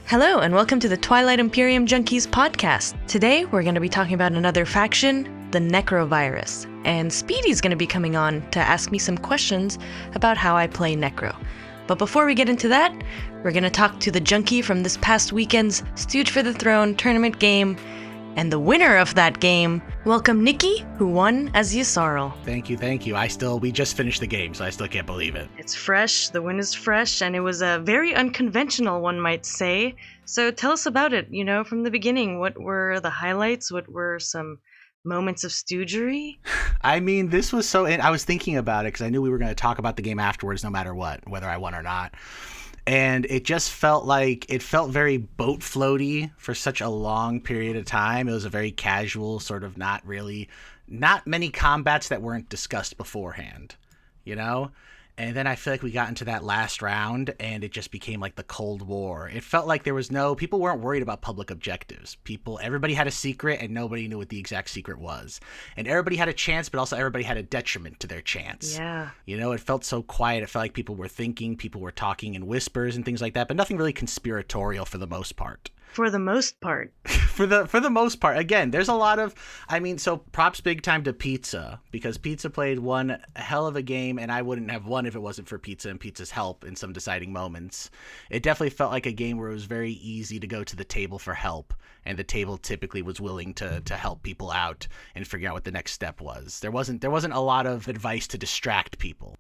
Hello, and welcome to the Twilight Imperium Junkies podcast. Today, we're going to be talking about another faction, the Nekro Virus. And Speedy's going to be coming on to ask me some questions about how I play Nekro. But before we get into that, we're going to talk to the junkie from this past weekend's Stooge for the Throne tournament game. And the winner of that game, welcome Nicky, who won as Yssaril. Thank you. We just finished the game, so I still can't believe it. It's fresh, the win is fresh, and it was a very unconventional, one might say. So tell us about it, from the beginning. What were the highlights? What were some moments of stoogery? I mean, this was so... I was thinking about it because I knew we were going to talk about the game afterwards no matter what, whether I won or not. And it just felt very boat floaty for such a long period of time. It was a very casual sort of not many combats that weren't discussed beforehand, And then I feel like we got into that last round and it just became like the Cold War. It felt like people weren't worried about public objectives. Everybody had a secret and nobody knew what the exact secret was. And everybody had a chance, but also everybody had a detriment to their chance. Yeah. It felt so quiet. It felt like people were thinking, people were talking in whispers and things like that, but nothing really conspiratorial for the most part. For the most part. For the most part. Again, there's a lot of... so props big time to Pizza, because Pizza played one hell of a game, and I wouldn't have won if it wasn't for Pizza and Pizza's help in some deciding moments. It definitely felt like a game where it was very easy to go to the table for help, and the table typically was willing to help people out and figure out what the next step was. There wasn't a lot of advice to distract people,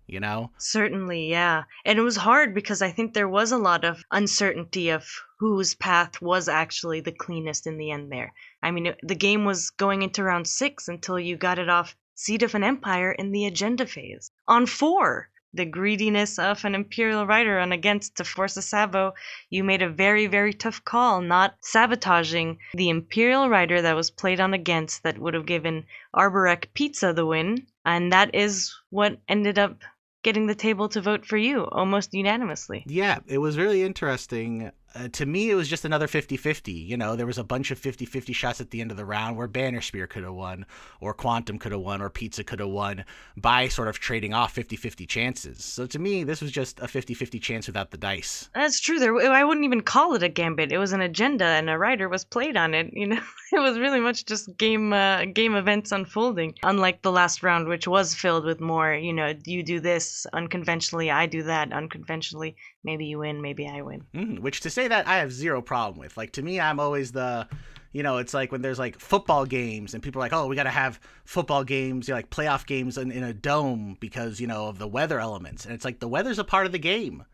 Certainly, yeah. And it was hard because I think there was a lot of uncertainty of whose path was actually the cleanest in the end there. The game was going into round 6 until you got it off Seed of an Empire in the agenda phase. On 4, the greediness of an Imperial Rider on against to force a Sabo, you made a very, very tough call, not sabotaging the Imperial Rider that was played on against that would have given Arborek Pizza the win, and that is what ended up getting the table to vote for you, almost unanimously. Yeah, it was really interesting. To me, it was just another 50-50. There was a bunch of 50-50 shots at the end of the round where Banner Spear could have won, or Quantum could have won, or Pizza could have won by sort of trading off 50-50 chances. So to me, this was just a 50-50 chance without the dice. That's true. I wouldn't even call it a gambit. It was an agenda, and a rider was played on it. It was really much just game events unfolding. Unlike the last round, which was filled with more, you do this unconventionally, I do that unconventionally. Maybe you win, maybe I win. Which to say that I have zero problem with. Like, to me, I'm always it's like when there's like football games and people are like, oh, we got to have football games, like playoff games in a dome because, of the weather elements. And it's like the weather's a part of the game.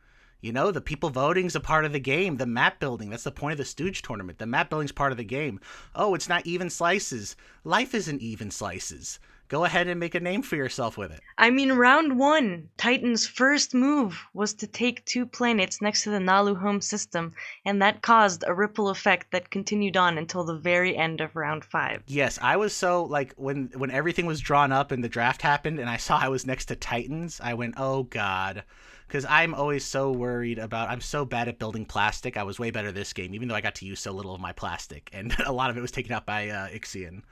The people voting's a part of the game. The map building, that's the point of the Stooge tournament. The map building's part of the game. Oh, it's not even slices. Life isn't even slices. Go ahead and make a name for yourself with it. Round 1, Titan's first move was to take 2 planets next to the Nalu home system, and that caused a ripple effect that continued on until the very end of round 5. Yes, I was so, when everything was drawn up and the draft happened and I saw I was next to Titans, I went, oh God. Because I'm always so worried I'm so bad at building plastic. I was way better this game, even though I got to use so little of my plastic, and a lot of it was taken out by Ixion.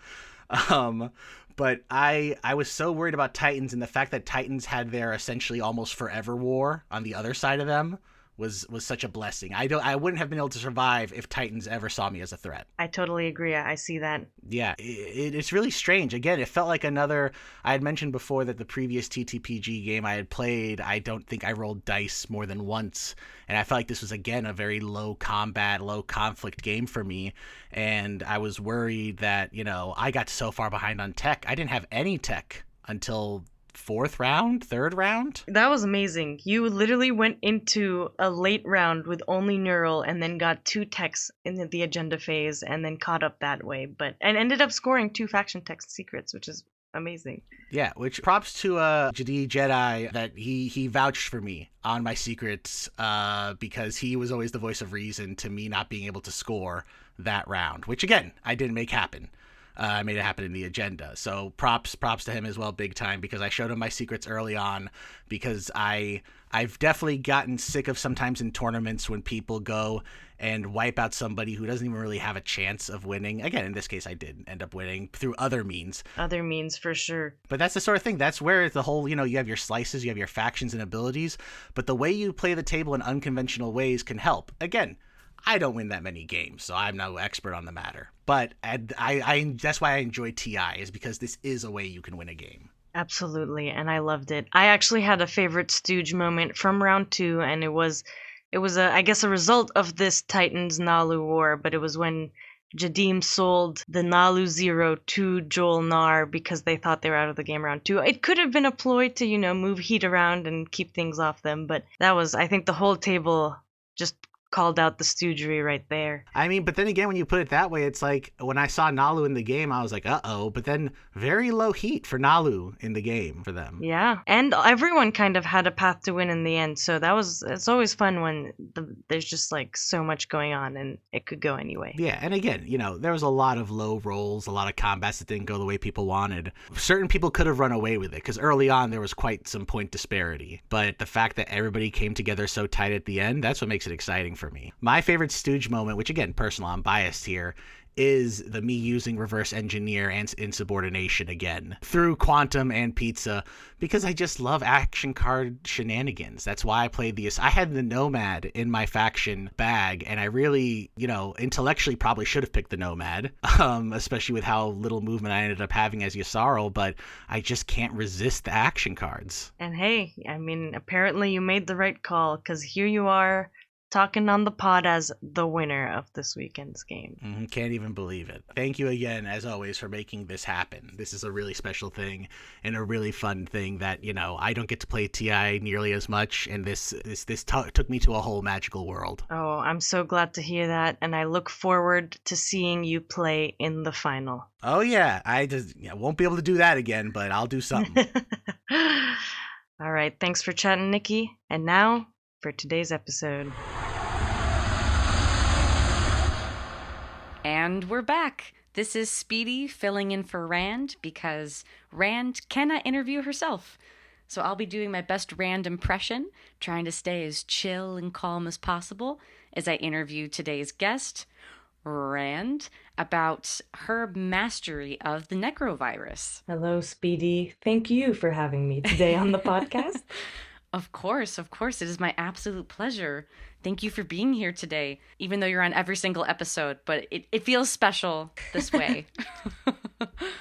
But I was so worried about Titans, and the fact that Titans had their essentially almost forever war on the other side of them was such a blessing. I wouldn't have been able to survive if Titans ever saw me as a threat. I totally agree. I see that. Yeah, it's really strange. Again, it felt like I had mentioned before that the previous TTPG game I had played, I don't think I rolled dice more than once. And I felt like this was, again, a very low combat, low conflict game for me. And I was worried that, I got so far behind on tech. I didn't have any tech until 4th round, 3rd round. That was amazing. You literally went into a late round with only neural and then got 2 techs in the agenda phase and then caught up that way, and ended up scoring 2 faction tech secrets, which is amazing. Yeah, which props to Jedi that he vouched for me on my secrets because he was always the voice of reason to me not being able to score that round, which again, I didn't make happen. I made it happen in the agenda. So props to him as well, big time, because I showed him my secrets early on, because I've definitely gotten sick of sometimes in tournaments when people go and wipe out somebody who doesn't even really have a chance of winning. Again, in this case, I did end up winning through other means. Other means, for sure. But that's the sort of thing. That's where the whole, you have your slices, you have your factions and abilities, but the way you play the table in unconventional ways can help. Again, I don't win that many games, so I'm no expert on the matter. But I that's why I enjoy TI, is because this is a way you can win a game. Absolutely, and I loved it. I actually had a favorite stooge moment from round 2, and it was a, I guess, a result of this Titans Nalu war, but it was when Jadim sold the Nalu Zero to Joel Nar because they thought they were out of the game round 2. It could have been a ploy to, move heat around and keep things off them, but that was, I think, the whole table just called out the stoogery right there. I mean, but then again, when you put it that way, it's like when I saw Nalu in the game, I was like, uh-oh. But then very low heat for Nalu in the game for them. Yeah, and everyone kind of had a path to win in the end, so it's always fun when there's just like so much going on and it could go anyway. Yeah, and again, there was a lot of low rolls, a lot of combats that didn't go the way people wanted. Certain people could have run away with it, because early on there was quite some point disparity. But the fact that everybody came together so tight at the end, that's what makes it exciting for me. My favorite stooge moment, which again, personal, I'm biased here, is the me using reverse engineer and insubordination again through Quantum and Pizza, because I just love action card shenanigans. That's why I played these. I had the Nomad in my faction bag, and I really, intellectually probably should have picked the Nomad, especially with how little movement I ended up having as Yasarl, but I just can't resist the action cards. And hey, I mean, apparently you made the right call, because here you are, talking on the pod as the winner of this weekend's game. Can't even believe it. Thank you again, as always, for making this happen. This is a really special thing and a really fun thing that, I don't get to play TI nearly as much, and this took me to a whole magical world. Oh, I'm so glad to hear that, and I look forward to seeing you play in the final. Oh, yeah. I won't be able to do that again, but I'll do something. All right, thanks for chatting, Nikki. And now for today's episode. And we're back. This is Speedy filling in for Rand because Rand cannot interview herself. So I'll be doing my best Rand impression, trying to stay as chill and calm as possible as I interview today's guest, Rand, about her mastery of the Nekro Virus. Hello, Speedy. Thank you for having me today on the podcast. Of course. It is my absolute pleasure. Thank you for being here today, even though you're on every single episode, but it feels special this way.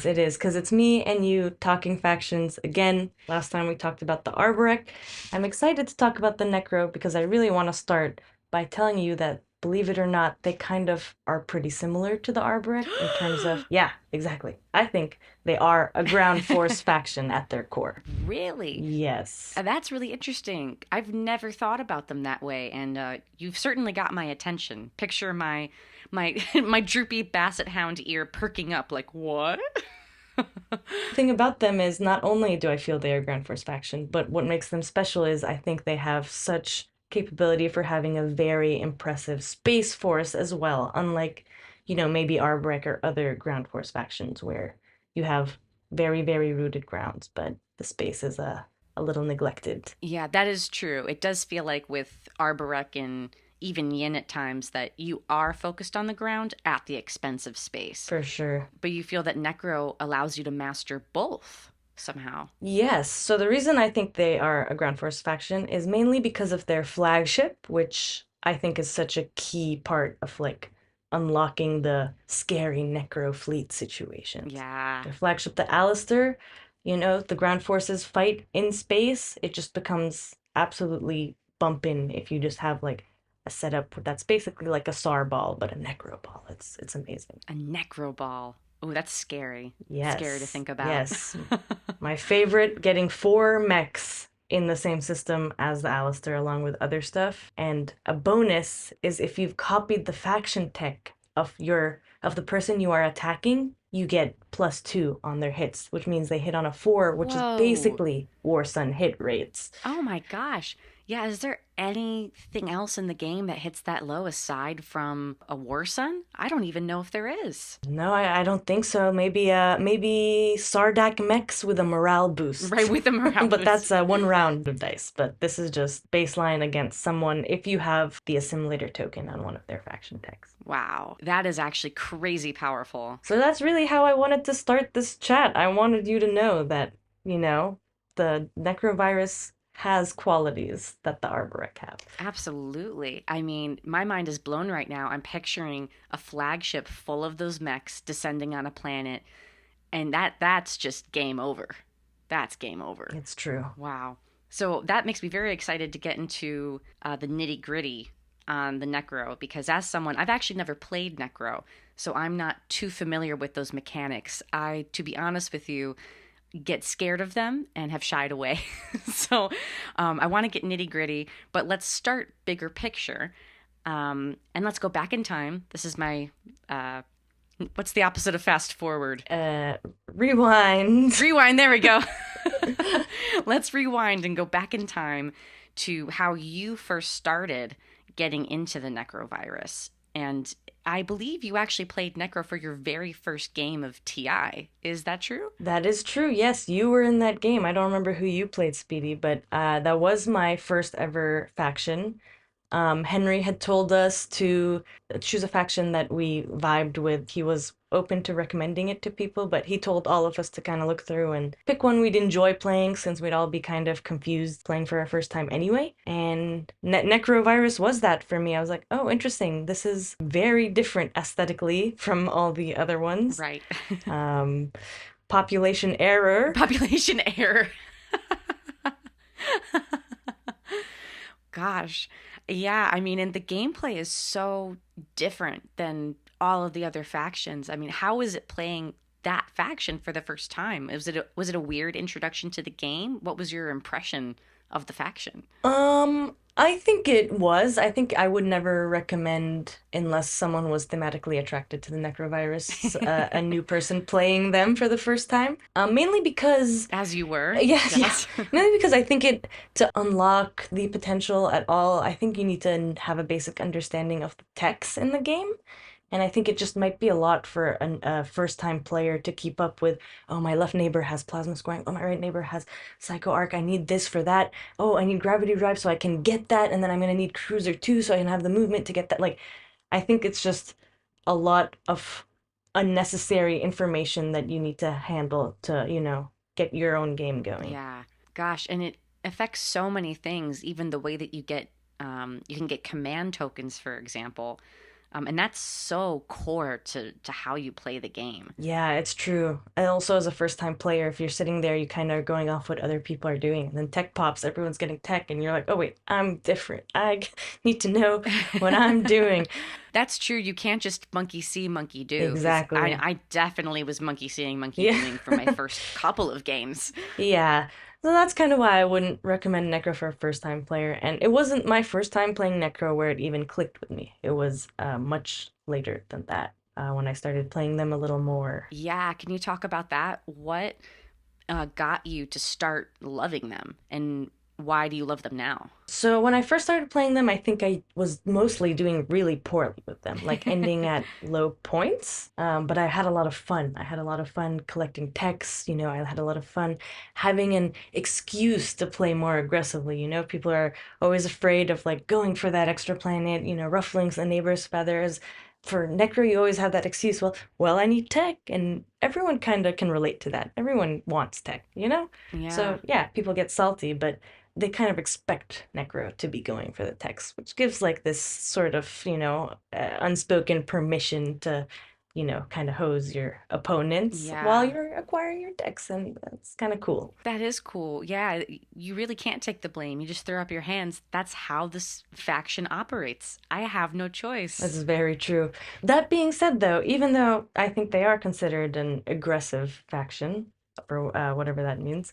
It is, because it's me and you talking factions again. Last time we talked about the Arborec. I'm excited to talk about the Nekro because I really want to start by telling you that, believe it or not, they kind of are pretty similar to the Arborec in terms of, yeah, exactly. I think they are a ground force faction at their core. Really? Yes. That's really interesting. I've never thought about them that way, and you've certainly got my attention. Picture my my droopy basset hound ear perking up like, what? The thing about them is not only do I feel they are ground force faction, but what makes them special is I think they have such capability for having a very impressive space force as well, unlike, maybe Arborec or other ground force factions where you have very, very rooted grounds, but the space is a little neglected. Yeah, that is true. It does feel like with Arborec and even Yin at times that you are focused on the ground at the expense of space. For sure. But you feel that Nekro allows you to master both somehow. Yes. So the reason I think they are a ground force faction is mainly because of their flagship, which I think is such a key part of unlocking the scary Nekro fleet situation. Yeah. Their flagship, the Alastair, the ground forces fight in space. It just becomes absolutely bumping if you just have a setup that's basically like a SAR ball, but a Nekro ball. It's amazing. A Nekro ball. Oh, that's scary. Yes. Scary to think about. Yes. My favorite, getting 4 mechs in the same system as the Alastair along with other stuff. And a bonus is if you've copied the faction tech of the person you are attacking, you get +2 on their hits, which means they hit on a 4, which Whoa. is basically War Sun hit rates. Oh my gosh. Yeah, is there anything else in the game that hits that low aside from a War Sun? I don't even know if there is. No, I don't think so. Maybe Sardak mechs with a morale boost. Right, with a morale But boost. that's 1 round of dice. But this is just baseline against someone if you have the assimilator token on one of their faction techs. Wow, that is actually crazy powerful. So that's really how I wanted to start this chat. I wanted you to know that, the Nekro Virus has qualities that the Arborec have. Absolutely. I mean, my mind is blown right now. I'm picturing a flagship full of those mechs descending on a planet, and that's just game over. That's game over. It's true. Wow. So that makes me very excited to get into the nitty gritty on the Necro, because as someone, I've actually never played Necro, so I'm not too familiar with those mechanics. I, to be honest with you, get scared of them and have shied away. So I want to get nitty gritty, but let's start bigger picture. And let's go back in time. This is my, what's the opposite of fast forward? Rewind. Rewind, there we go. Let's rewind and go back in time to how you first started getting into the Necro Virus. And I believe you actually played Necro for your very first game of TI. Is that true? That is true. Yes, you were in that game. I don't remember who you played, Speedy, but that was my first ever faction. Henry had told us to choose a faction that we vibed with. He was open to recommending it to people, but he told all of us to kind of look through and pick one we'd enjoy playing, since we'd all be kind of confused playing for our first time anyway. And Nekro Virus was that for me. I was like, oh, interesting. This is very different aesthetically from all the other ones. Right. Population error. Population error. Gosh. Yeah, I mean, and the gameplay is so different than all of the other factions. I mean, how is it playing that faction for the first time? Was it a weird introduction to the game? What was your impression of the faction? I think it was. I think I would never recommend, unless someone was thematically attracted to the Necrovirus, a new person playing them for the first time. Mainly because... As you were. Yes, yes. Mainly because I think to unlock the potential at all, I think you need to have a basic understanding of the techs in the game. And I think it just might be a lot for a first-time player to keep up with. Oh, my left neighbor has plasma scoring. Oh, my right neighbor has psycho arc. I need this for that. Oh, I need gravity drive so I can get that. And then I'm going to need cruiser too so I can have the movement to get that. Like, I think it's just a lot of unnecessary information that you need to handle to, get your own game going. Yeah. Gosh, and it affects so many things, even the way that you can get command tokens, for example. And that's so core to how you play the game. Yeah, it's true. And also, as a first-time player, if you're sitting there, you kind of are going off what other people are doing. And then tech pops, everyone's getting tech, and you're like, oh, wait, I'm different. I need to know what I'm doing. That's true. You can't just monkey see, monkey do. Exactly. I definitely was monkey seeing, monkey doing for my first couple of games. Yeah. So that's kind of why I wouldn't recommend Necro for a first-time player. And it wasn't my first time playing Necro where it even clicked with me. It was much later than that, when I started playing them a little more. Yeah, can you talk about that? What got you to start loving them, and why do you love them now? So when I first started playing them, I think I was mostly doing really poorly with them, like ending at low points. But I had a lot of fun. I had a lot of fun collecting techs. I had a lot of fun having an excuse to play more aggressively. People are always afraid of like going for that extra planet, ruffling the neighbor's feathers. For Necro, you always have that excuse. Well, I need tech, and everyone kind of can relate to that. Everyone wants tech, Yeah. So yeah, people get salty, but they kind of expect Necro to be going for the text, which gives like this sort of, unspoken permission to, kind of hose your opponents while you're acquiring your decks. And that's kind of cool. That is cool. Yeah, you really can't take the blame. You just throw up your hands. That's how this faction operates. I have no choice. This is very true. That being said, though, even though I think they are considered an aggressive faction, or whatever that means,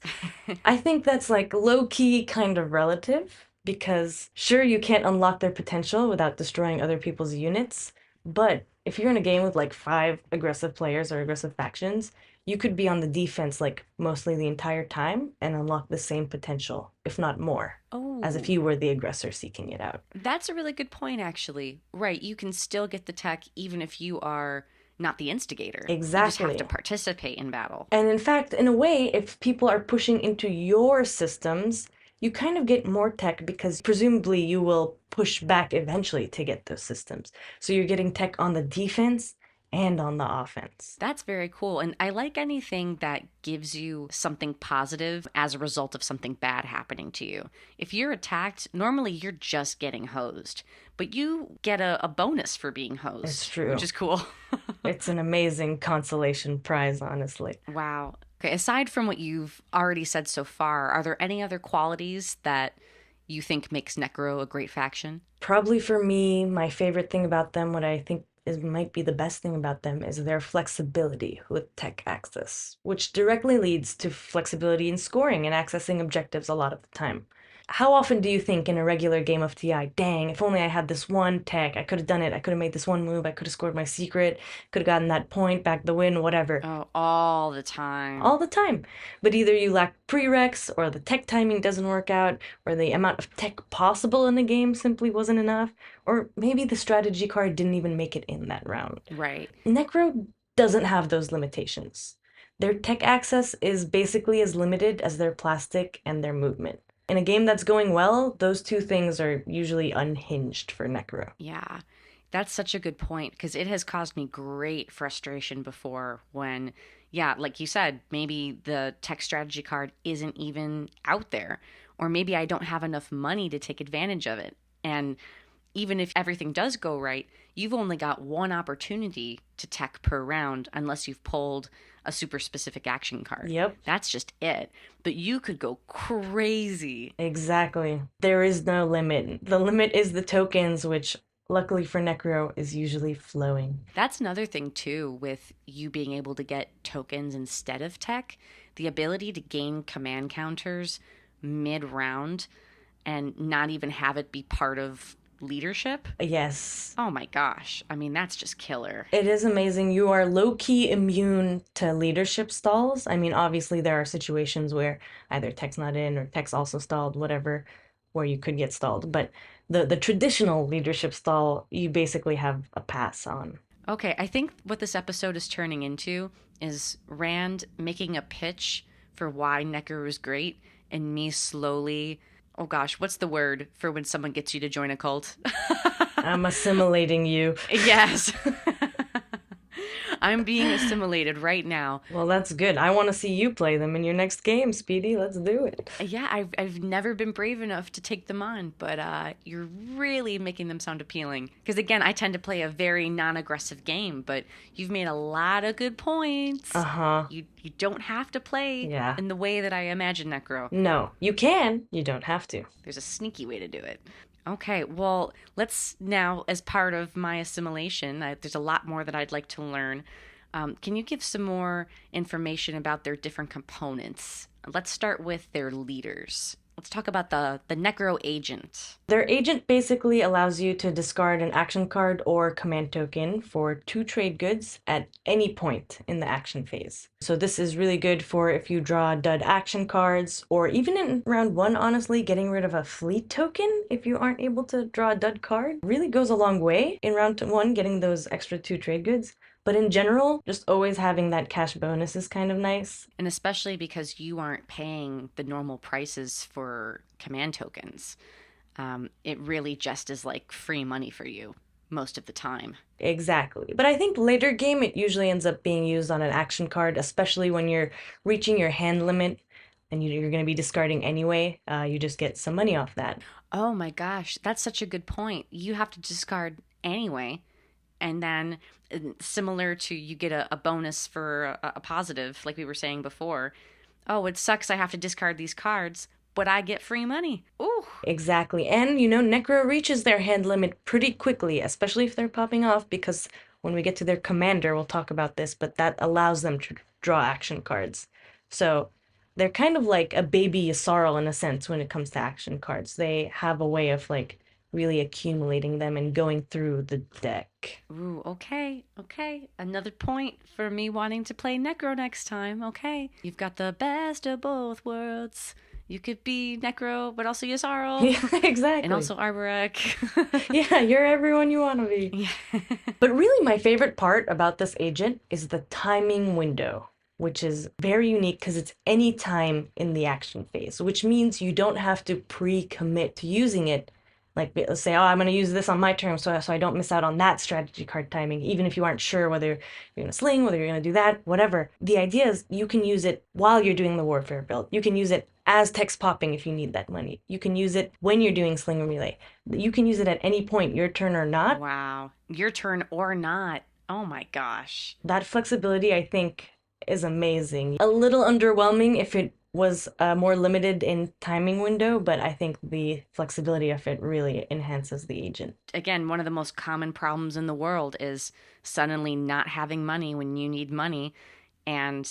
I think that's like low-key kind of relative, because sure, you can't unlock their potential without destroying other people's units, but if you're in a game with like 5 aggressive players or aggressive factions, you could be on the defense like mostly the entire time and unlock the same potential, if not more, as if you were the aggressor seeking it out. That's a really good point, actually. Right, you can still get the tech even if you are not the instigator. Exactly. You just have to participate in battle. And in fact, in a way, if people are pushing into your systems, you kind of get more tech because presumably you will push back eventually to get those systems. So you're getting tech on the defense and on the offense. That's very cool. And I like anything that gives you something positive as a result of something bad happening to you. If you're attacked, normally you're just getting hosed, but you get a bonus for being hosed. It's true. Which is cool. It's an amazing consolation prize, honestly. Wow. Okay, aside from what you've already said so far, are there any other qualities that you think makes Necro a great faction? Probably for me, my favorite thing about them, what I think might be the best thing about them, is their flexibility with tech access, which directly leads to flexibility in scoring and accessing objectives a lot of the time. How often do you think in a regular game of TI, dang, if only I had this one tech, I could have done it, I could have made this one move, I could have scored my secret, could have gotten that point, back the win, whatever. Oh, all the time. All the time. But either you lack prereqs, or the tech timing doesn't work out, or the amount of tech possible in the game simply wasn't enough, or maybe the strategy card didn't even make it in that round. Right. Necro doesn't have those limitations. Their tech access is basically as limited as their plastic and their movement. In a game that's going well, those two things are usually unhinged for Necro. Yeah. That's such a good point because it has caused me great frustration before when, yeah, like you said, maybe the tech strategy card isn't even out there, or maybe I don't have enough money to take advantage of it. And even if everything does go right, you've only got one opportunity to tech per round unless you've pulled a super specific action card. Yep. That's just it. But you could go crazy. Exactly. There is no limit. The limit is the tokens, which luckily for Necro is usually flowing. That's another thing too with you being able to get tokens instead of tech, the ability to gain command counters mid-round and not even have it be part of leadership. Yes. Oh my gosh. I mean, that's just killer. It is amazing. You are low-key immune to leadership stalls. I mean, obviously there are situations where either tech's not in or tech's also stalled, whatever, where you could get stalled. But the traditional leadership stall, you basically have a pass on. Okay, I think what this episode is turning into is Rand making a pitch for why Necker is great and me slowly, oh gosh, what's the word for when someone gets you to join a cult? I'm assimilating you. Yes. I'm being assimilated right now. Well, that's good. I want to see you play them in your next game, Speedy. Let's do it. Yeah, I've never been brave enough to take them on, but you're really making them sound appealing. Because again, I tend to play a very non-aggressive game, but you've made a lot of good points. Uh-huh. You don't have to play in the way that I imagine Necro. No, you can. You don't have to. There's a sneaky way to do it. Okay, well, let's now, as part of my assimilation, there's a lot more that I'd like to learn. Can you give some more information about their different components? Let's start with their leaders. Let's talk about the Necro agent. Their agent basically allows you to discard an action card or command token for 2 trade goods at any point in the action phase. So this is really good for if you draw dud action cards, or even in round 1, honestly, getting rid of a fleet token if you aren't able to draw a dud card really goes a long way in round 1, getting those extra 2 trade goods. But in general, just always having that cash bonus is kind of nice. And especially because you aren't paying the normal prices for command tokens. It really just is like free money for you most of the time. Exactly. But I think later game, it usually ends up being used on an action card, especially when you're reaching your hand limit and you're going to be discarding anyway. You just get some money off that. Oh my gosh, that's such a good point. You have to discard anyway. And then similar to you get a bonus for a positive, like we were saying before. Oh, it sucks I have to discard these cards, but I get free money. Ooh. Exactly. And, Necro reaches their hand limit pretty quickly, especially if they're popping off, because when we get to their commander, we'll talk about this, but that allows them to draw action cards. So they're kind of like a baby Yssaril in a sense when it comes to action cards. They have a way of really accumulating them and going through the deck. Ooh, okay. Another point for me wanting to play Necro next time. Okay. You've got the best of both worlds. You could be Necro, but also Yssaril. Yeah, exactly. And also Arborek. Yeah, you're everyone you want to be. Yeah. But really my favorite part about this agent is the timing window, which is very unique because it's any time in the action phase, which means you don't have to pre-commit to using it Like, let's say, oh, I'm going to use this on my turn so I don't miss out on that strategy card timing, even if you aren't sure whether you're going to sling, whether you're going to do that, whatever. The idea is you can use it while you're doing the warfare build. You can use it as text popping if you need that money. You can use it when you're doing sling and relay. You can use it at any point, your turn or not. Wow. Your turn or not. Oh my gosh. That flexibility, I think, is amazing. A little underwhelming if it was more limited in timing window, but I think the flexibility of it really enhances the agent. Again, one of the most common problems in the world is suddenly not having money when you need money. And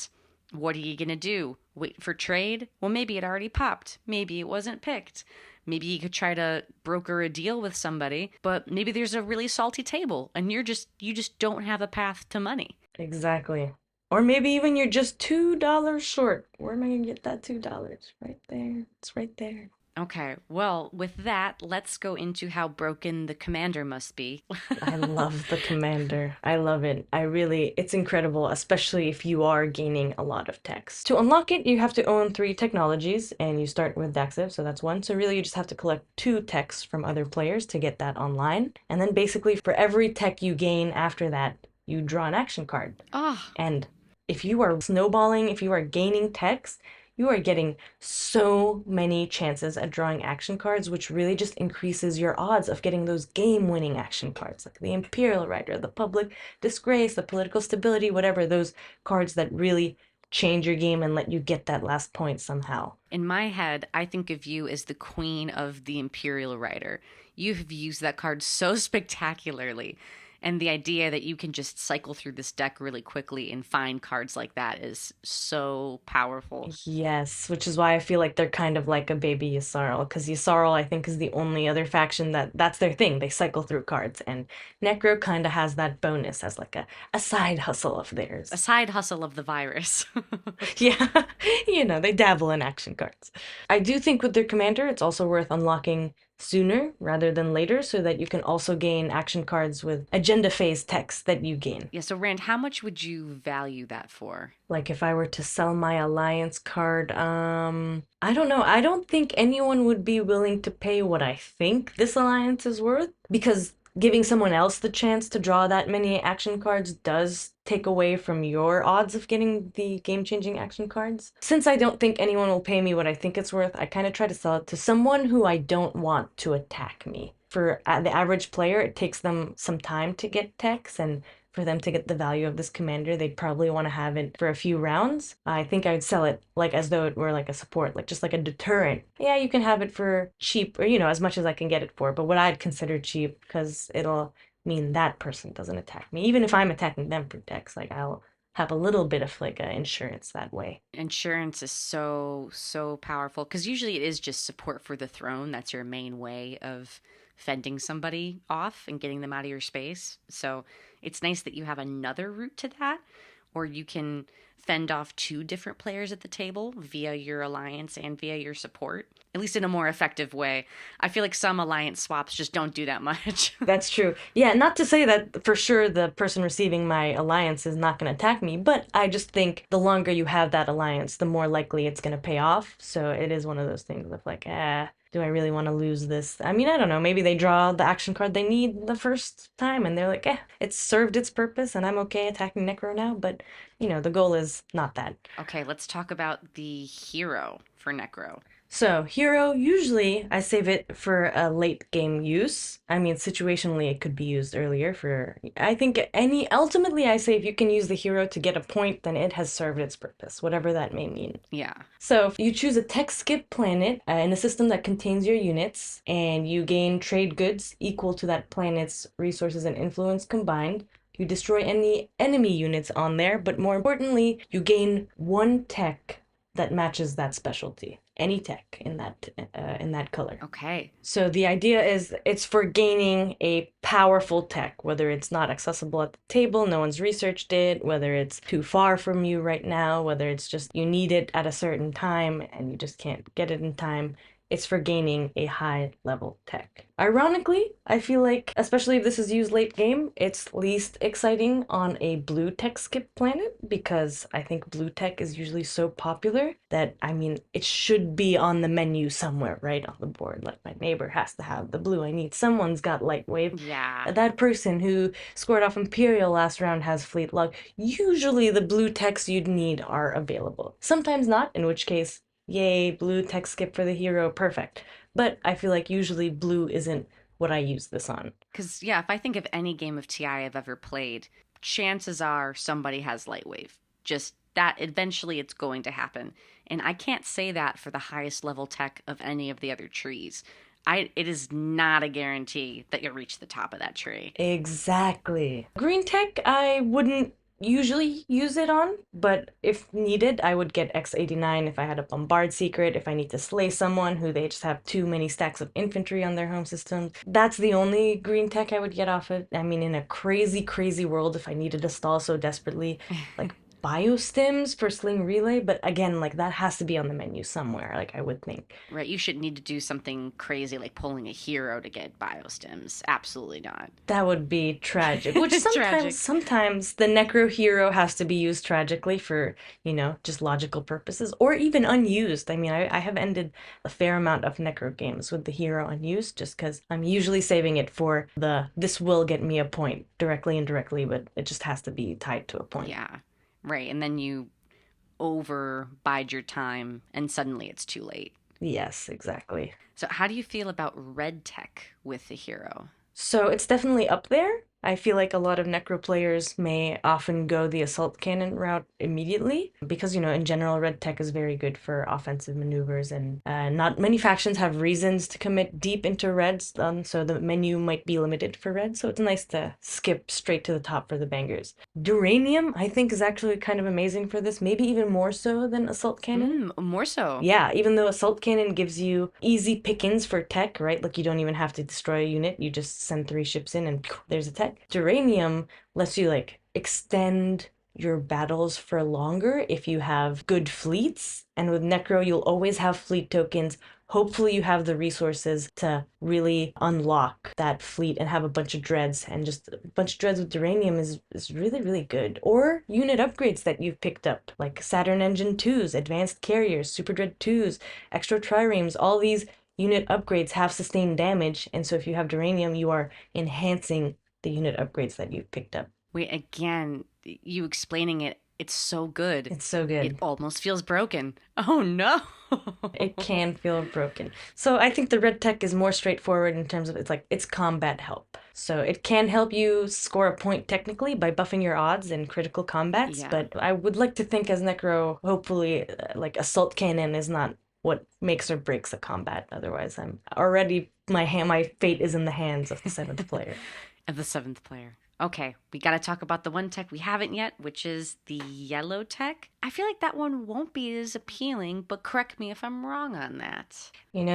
what are you going to do? Wait for trade? Well, maybe it already popped. Maybe it wasn't picked. Maybe you could try to broker a deal with somebody, but maybe there's a really salty table and you just don't have a path to money. Exactly. Or maybe even you're just $2 short. Where am I going to get that $2? Right there. It's right there. Okay, well, with that, let's go into how broken the commander must be. I love the commander. I love it. It's incredible, especially if you are gaining a lot of text. To unlock it, you have to own 3 technologies, and you start with Daxiv, so that's 1. So really, you just have to collect 2 techs from other players to get that online. And then basically, for every tech you gain after that, you draw an action card. Oh. And if you are snowballing, if you are gaining techs, you are getting so many chances at drawing action cards, which really just increases your odds of getting those game-winning action cards, like the Imperial Rider, the Public Disgrace, the Political Stability, whatever, those cards that really change your game and let you get that last point somehow. In my head, I think of you as the queen of the Imperial Rider. You have used that card so spectacularly. And the idea that you can just cycle through this deck really quickly and find cards like that is so powerful. Yes, which is why I feel like they're kind of like a baby Yssaril, because Yssaril, I think, is the only other faction that's their thing. They cycle through cards, and Nekro kind of has that bonus as like a side hustle of theirs. A side hustle of the virus. Yeah, they dabble in action cards. I do think with their commander, it's also worth unlocking sooner rather than later so that you can also gain action cards with agenda phase text that you gain. Yeah, so Rand, how much would you value that for? Like if I were to sell my alliance card, I don't know. I don't think anyone would be willing to pay what I think this alliance is worth, because giving someone else the chance to draw that many action cards does take away from your odds of getting the game-changing action cards. Since I don't think anyone will pay me what I think it's worth, I kind of try to sell it to someone who I don't want to attack me. For the average player, it takes them some time to get techs, and for them to get the value of this commander, they'd probably want to have it for a few rounds. I think I would sell it like as though it were like a support, like just like a deterrent. Yeah, you can have it for cheap, or as much as I can get it for, but what I'd consider cheap, because it'll mean that person doesn't attack me. Even if I'm attacking them for decks, like I'll have a little bit of like a insurance that way. Insurance is so powerful, because usually it is just support for the throne. That's your main way of fending somebody off and getting them out of your space. So it's nice that you have another route to that, or you can fend off 2 different players at the table via your alliance and via your support, at least in a more effective way. I feel like some alliance swaps just don't do that much. That's true. Yeah, not to say that for sure the person receiving my alliance is not going to attack me, but I just think the longer you have that alliance, the more likely it's going to pay off. So it is one of those things of like, do I really want to lose this? I mean, I don't know. Maybe they draw the action card they need the first time and they're like, it's served its purpose and I'm okay attacking Nekro now. But, the goal is not that. Okay, let's talk about the hero for Nekro. So, hero, usually I save it for a late game use. I mean, situationally, it could be used earlier I think ultimately I say if you can use the hero to get a point, then it has served its purpose, whatever that may mean. Yeah. So, if you choose a tech skip planet in a system that contains your units, and you gain trade goods equal to that planet's resources and influence combined, you destroy any enemy units on there, but more importantly, you gain 1 tech that matches that specialty. Any tech in that color. Okay. So the idea is it's for gaining a powerful tech, whether it's not accessible at the table, no one's researched it, whether it's too far from you right now, whether it's just you need it at a certain time and you just can't get it in time. it's for gaining a high level tech. Ironically, I feel like, especially if this is used late game, it's least exciting on a blue tech skip planet because I think blue tech is usually so popular that, I mean, it should be on the menu somewhere, right on the board. Like my neighbor has to have the blue I need. Someone's got light wave. Yeah. That person who scored off Imperial last round has fleet log. Usually the blue techs you'd need are available. Sometimes not, in which case, yay, blue tech skip for the hero, perfect. But I feel like usually blue isn't what I use this on. Because, yeah, if I think of any game of TI I've ever played, chances are somebody has Lightwave. Just that eventually it's going to happen. And I can't say that for the highest level tech of any of the other trees. It is not a guarantee that you'll reach the top of that tree. Exactly. Green tech, I wouldn't usually use it on, but if needed, I would get X89 if I had a Bombard secret, if I need to slay someone who they just have too many stacks of infantry on their home system. That's the only green tech I would get off it. I mean, in a crazy, crazy world, if I needed to stall so desperately, like biostims for sling relay, but again, like that has to be on the menu somewhere, like I would think. Right, you shouldn't need to do something crazy like pulling a hero to get biostims. Absolutely not. That would be tragic. Which Tragic. sometimes the Necro hero has to be used tragically for, just logical purposes, or even unused. I mean, I have ended a fair amount of Necro games with the hero unused just because I'm usually saving it for this will get me a point directly, indirectly, but it just has to be tied to a point. Yeah, right. And then you over bide your time and suddenly it's too late. Yes, exactly. So how do you feel about red tech with the hero? So it's definitely up there. I feel like a lot of Necro players may often go the assault cannon route immediately because, in general, red tech is very good for offensive maneuvers, and not many factions have reasons to commit deep into reds, so the menu might be limited for red, so it's nice to skip straight to the top for the bangers. Duranium, I think, is actually kind of amazing for this, maybe even more so than assault cannon. More so. Yeah, even though assault cannon gives you easy pickings for tech, right? Like you don't even have to destroy a unit, you just send 3 ships in and there's a tech. Duranium lets you extend your battles for longer if you have good fleets, and with Necro you'll always have fleet tokens. Hopefully you have the resources to really unlock that fleet and have a bunch of dreads, and just a bunch of dreads with Duranium is really, really good. Or unit upgrades that you've picked up, like Saturn Engine 2s, Advanced Carriers, Super Dread 2s, Extra Triremes, all these unit upgrades have sustained damage, and so if you have Duranium, you are enhancing the unit upgrades that you've picked up. Wait, again, you explaining it, it's so good. It's so good. It almost feels broken. Oh no! It can feel broken. So I think the red tech is more straightforward in terms of it's combat help. So it can help you score a point technically by buffing your odds in critical combats, Yeah. but I would like to think as Necro, hopefully, assault cannon is not what makes or breaks a combat. Otherwise, I'm already, my fate is in the hands of the 7th player. Of the 7th player. Okay, we got to talk about the one tech we haven't yet, which is the yellow tech. I feel like that one won't be as appealing, but correct me if I'm wrong on that.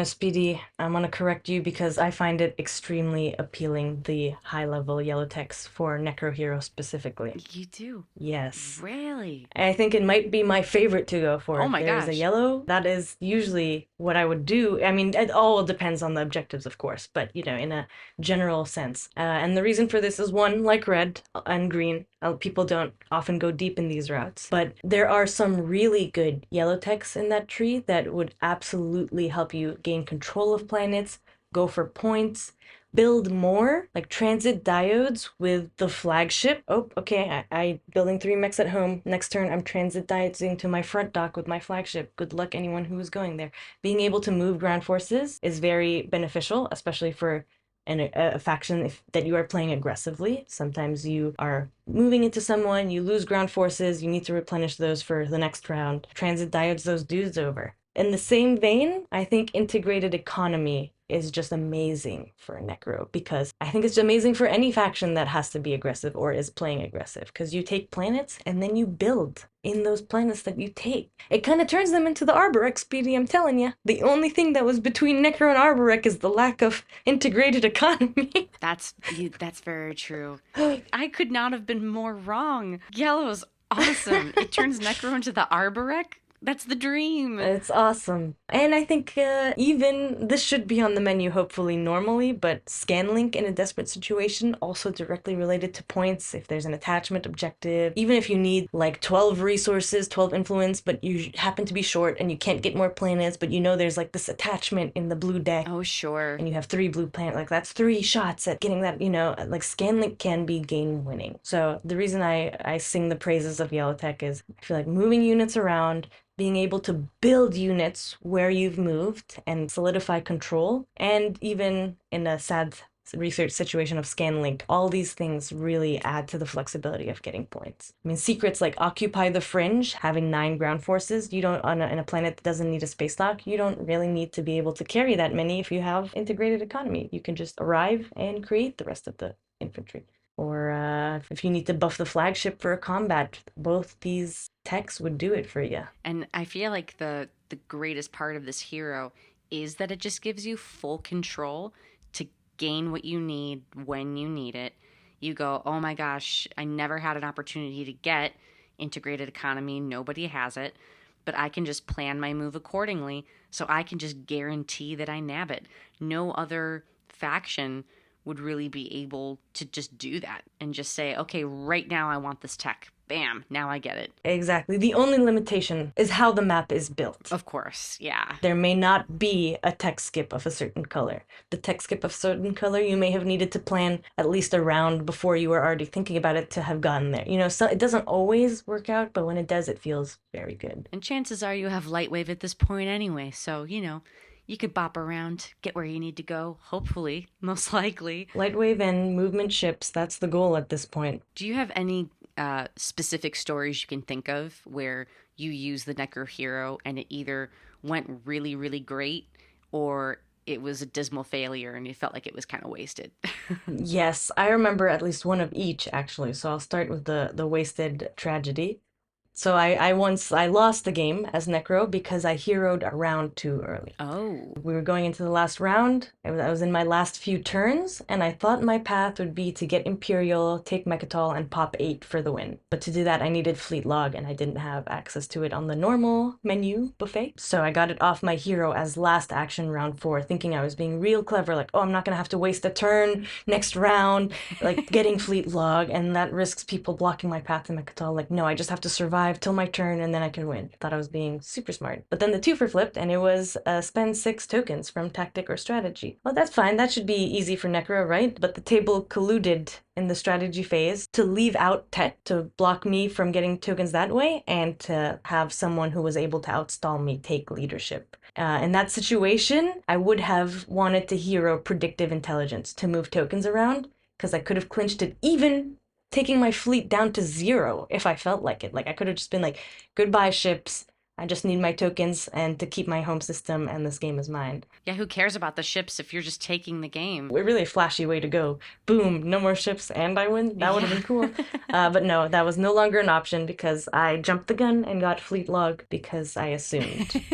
Speedy, I'm going to correct you because I find it extremely appealing, the high-level yellow techs for Necro Hero specifically. You do? Yes. Really? I think it might be my favorite to go for. Oh my There's a gosh. yellow. That is usually what I would do. I mean, it all depends on the objectives, of course, but, in a general sense. And the reason for this is, one, like red and green, people don't often go deep in these routes, but there are some really good yellow techs in that tree that would absolutely help you gain control of planets, go for points, build more, like transit diodes with the flagship. Oh, okay, I building 3 mechs at home. Next turn, I'm transit diodesing to my front dock with my flagship. Good luck anyone who is going there. Being able to move ground forces is very beneficial, especially for a faction that you are playing aggressively. Sometimes you are moving into someone, you lose ground forces, you need to replenish those for the next round. Transit diodes those dudes over. In the same vein, I think integrated economy is just amazing for Necro, because I think it's amazing for any faction that has to be aggressive or is playing aggressive, because you take planets and then you build in those planets that you take. It kind of turns them into the Arborek, Speedy, I'm telling you. The only thing that was between Necro and Arborek is the lack of integrated economy. That's very true. I could not have been more wrong. Yellow's awesome. It turns Necro into the Arborek. That's the dream. It's awesome. And I think even this should be on the menu, hopefully, normally, but Scanlink in a desperate situation, also directly related to points. If there's an attachment objective, even if you need like 12 resources, 12 influence, but you happen to be short and you can't get more planets, but you know there's like this attachment in the blue deck. Oh, sure. And you have 3 blue planets, like that's 3 shots at getting that, like Scanlink can be game winning. So the reason I sing the praises of Yellow Tech is I feel like moving units around, being able to build units where you've moved and solidify control, and even in a sad research situation of Scanlink, all these things really add to the flexibility of getting points. I mean, secrets like Occupy the Fringe, having 9 ground forces, you don't, in a planet that doesn't need a space dock, you don't really need to be able to carry that many if you have integrated economy. You can just arrive and create the rest of the infantry. Or if you need to buff the flagship for a combat, both these techs would do it for you. And I feel like the greatest part of this hero is that it just gives you full control to gain what you need when you need it. You go, oh my gosh, I never had an opportunity to get integrated economy. Nobody has it. But I can just plan my move accordingly, so I can just guarantee that I nab it. No other faction would really be able to just do that and just say, okay, right now I want this tech. Bam, now I get it. Exactly. The only limitation is how the map is built. Of course, yeah. There may not be a tech skip of a certain color. The tech skip of a certain color, you may have needed to plan at least a round before you were already thinking about it to have gotten there. So it doesn't always work out, but when it does, it feels very good. And chances are you have Lightwave at this point anyway, so, you could bop around, get where you need to go, hopefully, most likely. Lightwave and movement ships, that's the goal at this point. Do you have any specific stories you can think of where you use the Nekro hero and it either went really, really great or it was a dismal failure and you felt like it was kind of wasted? Yes, I remember at least one of each, actually. So I'll start with the wasted tragedy. So I lost the game as Necro because I heroed a round too early. Oh. We were going into the last round. I was in my last few turns, and I thought my path would be to get Imperial, take Mechatol, and pop 8 for the win. But to do that, I needed Fleet Log, and I didn't have access to it on the normal menu buffet. So I got it off my hero as last action round 4, thinking I was being real clever, like, oh, I'm not gonna have to waste a turn next round, like getting Fleet Log, and that risks people blocking my path to Mechatol. Like, no, I just have to survive till my turn and then I can win. Thought I was being super smart. But then the twofer flipped and it was spend 6 tokens from tactic or strategy. Well, that's fine. That should be easy for Necro, right? But the table colluded in the strategy phase to leave out Tet to block me from getting tokens that way and to have someone who was able to outstall me take leadership. In that situation, I would have wanted to hero predictive intelligence to move tokens around because I could have clinched it even taking my fleet down to 0 if I felt like it. Like, I could have just been like, goodbye ships, I just need my tokens and to keep my home system and this game is mine. Yeah, who cares about the ships if you're just taking the game? We're really a flashy way to go. Boom, no more ships and I win. That would have been cool. But no, that was no longer an option because I jumped the gun and got Fleet Log because I assumed.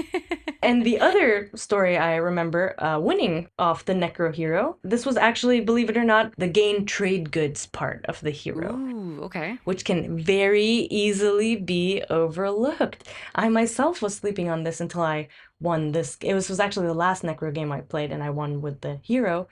And the other story I remember winning off the Necro hero, this was actually, believe it or not, the gain trade goods part of the hero. Ooh, okay. Which can very easily be overlooked. I myself was sleeping on this until I won this. It was actually the last Necro game I played and I won with the hero.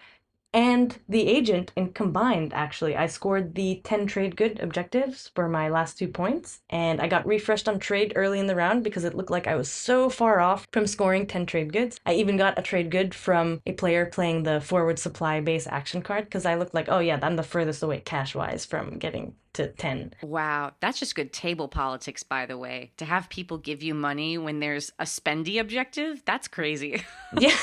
And the agent, and combined, actually, I scored the 10 trade good objectives for my last 2 points. And I got refreshed on trade early in the round because it looked like I was so far off from scoring 10 trade goods. I even got a trade good from a player playing the forward supply base action card because I looked like, oh yeah, I'm the furthest away cash-wise from getting to 10. Wow, that's just good table politics, by the way. To have people give you money when there's a spendy objective, that's crazy. Yeah.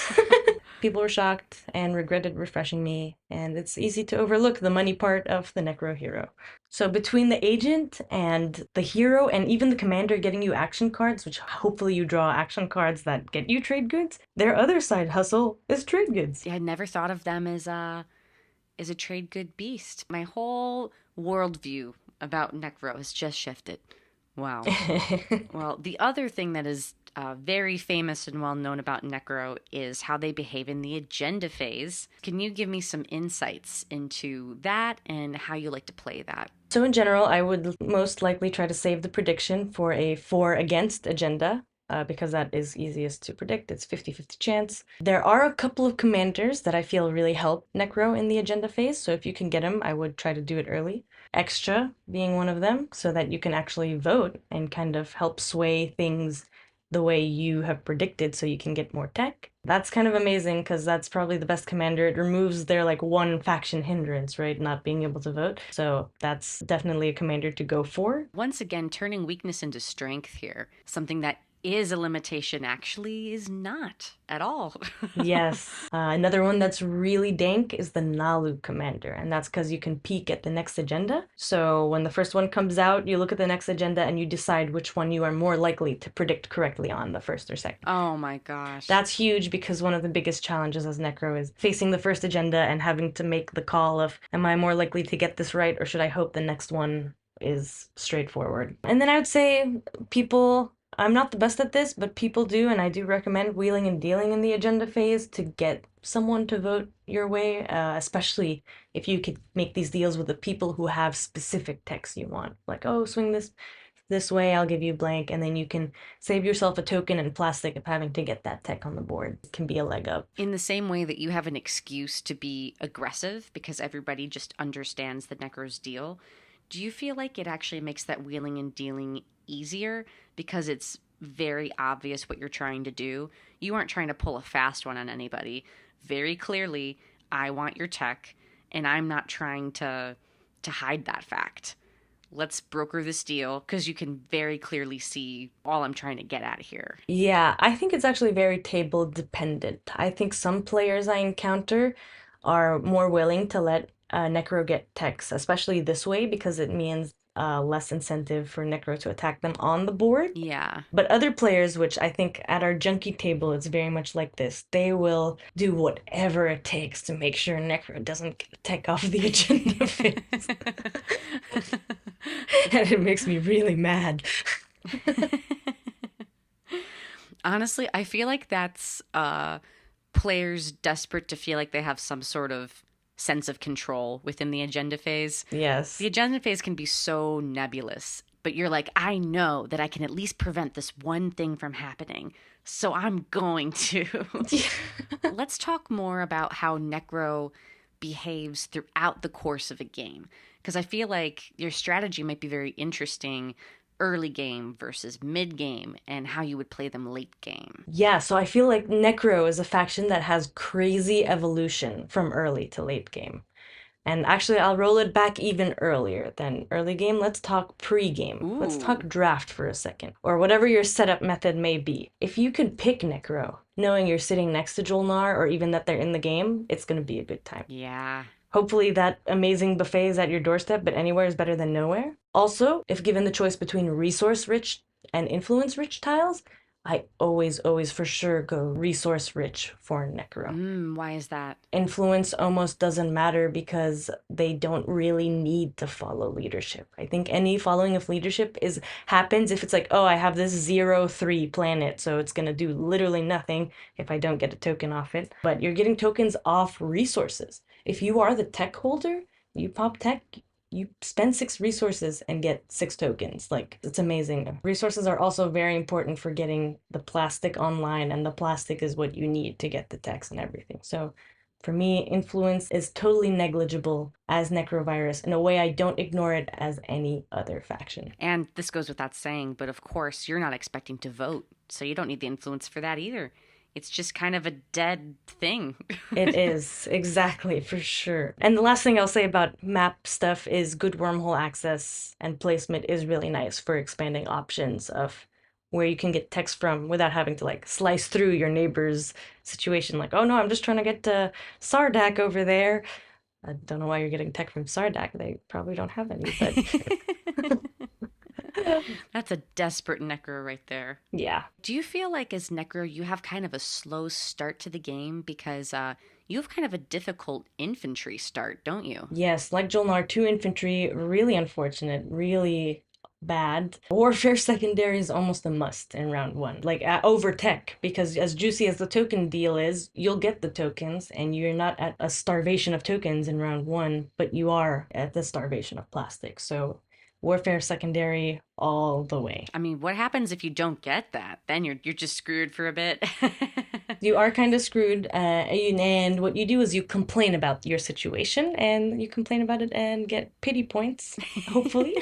People were shocked and regretted refreshing me, and it's easy to overlook the money part of the Necro hero. So between the agent and the hero and even the commander getting you action cards, which hopefully you draw action cards that get you trade goods, their other side hustle is trade goods. Yeah, I never thought of them as a trade good beast. My whole worldview about Necro has just shifted. Wow. Well, the other thing that is very famous and well known about Necro is how they behave in the agenda phase. Can you give me some insights into that and how you like to play that? So in general, I would most likely try to save the prediction for a 4 against agenda. because that is easiest to predict. It's 50-50 chance. There are a couple of commanders that I feel really help Necro in the agenda phase, so if you can get them, I would try to do it early. Extra being one of them, so that you can actually vote and kind of help sway things the way you have predicted so you can get more tech. That's kind of amazing because that's probably the best commander. It removes their like one faction hindrance, right? Not being able to vote. So that's definitely a commander to go for. Once again, turning weakness into strength here. Something that is a limitation actually is not at all. Yes. Another one that's really dank is the Nalu commander, and that's because you can peek at the next agenda. So when the first one comes out, you look at the next agenda and you decide which one you are more likely to predict correctly on, the first or second. Oh my gosh. That's huge because one of the biggest challenges as Necro is facing the first agenda and having to make the call of, am I more likely to get this right, or should I hope the next one is straightforward? And then I would say people, I'm not the best at this, but people do, and I do recommend wheeling and dealing in the agenda phase to get someone to vote your way, especially if you could make these deals with the people who have specific techs you want. Like, oh, swing this way, I'll give you blank, and then you can save yourself a token and plastic of having to get that tech on the board. It can be a leg up. In the same way that you have an excuse to be aggressive because everybody just understands the Necro's deal, do you feel like it actually makes that wheeling and dealing easier because it's very obvious what you're trying to do? You aren't trying to pull a fast one on anybody. Very clearly, I want your tech, and I'm not trying to hide that fact. Let's broker this deal because you can very clearly see all I'm trying to get at here. Yeah, I think it's actually very table dependent. I think some players I encounter are more willing to let Necro get techs, especially this way because it means less incentive for Necro to attack them on the board. Yeah. But other players, which I think at our junkie table, it's very much like this. They will do whatever it takes to make sure Necro doesn't get a tech off the agenda phase. And it makes me really mad. Honestly, I feel like that's players desperate to feel like they have some sort of sense of control within the agenda phase. Yes. The agenda phase can be so nebulous, but you're like, I know that I can at least prevent this one thing from happening, so I'm going to. Let's talk more about how Necro behaves throughout the course of a game, because I feel like your strategy might be very interesting early game versus mid game and how you would play them late game. Yeah, so I feel like Necro is a faction that has crazy evolution from early to late game. And actually, I'll roll it back even earlier than early game. Let's talk pre-game. Let's talk draft for a second, or whatever your setup method may be. If you could pick Necro, knowing you're sitting next to Jolnar, or even that they're in the game, it's going to be a good time. Yeah. Hopefully that amazing buffet is at your doorstep, but anywhere is better than nowhere. Also, if given the choice between resource-rich and influence-rich tiles, I always for sure go resource-rich for Necro. Why is that? Influence almost doesn't matter because they don't really need to follow leadership. I think any following of leadership happens if it's like, oh, I have this 0-3 planet, so it's going to do literally nothing if I don't get a token off it. But you're getting tokens off resources. If you are the tech holder, you pop tech, you spend 6 resources and get 6 tokens. Like, it's amazing. Resources are also very important for getting the plastic online, and the plastic is what you need to get the techs and everything. So for me, influence is totally negligible as Nekro Virus in a way I don't ignore it as any other faction. And this goes without saying, but of course, you're not expecting to vote, so you don't need the influence for that either. It's just kind of a dead thing. It is, exactly, for sure. And the last thing I'll say about map stuff is good wormhole access and placement is really nice for expanding options of where you can get text from without having to like slice through your neighbor's situation. Like, oh no, I'm just trying to get to Sardak over there. I don't know why you're getting tech from Sardak. They probably don't have any, but... That's a desperate Necro right there. Yeah. Do you feel like as Necro you have kind of a slow start to the game because you have kind of a difficult infantry start, don't you? Yes, like Jolnar, 2 infantry, really unfortunate, really bad. Warfare secondary is almost a must in round 1, like over tech, because as juicy as the token deal is, you'll get the tokens and you're not at a starvation of tokens in round 1, but you are at the starvation of plastic. So Warfare Secondary all the way. I mean, what happens if you don't get that? Then you're just screwed for a bit. You are kind of screwed, and what you do is you complain about your situation, and you complain about it and get pity points, hopefully.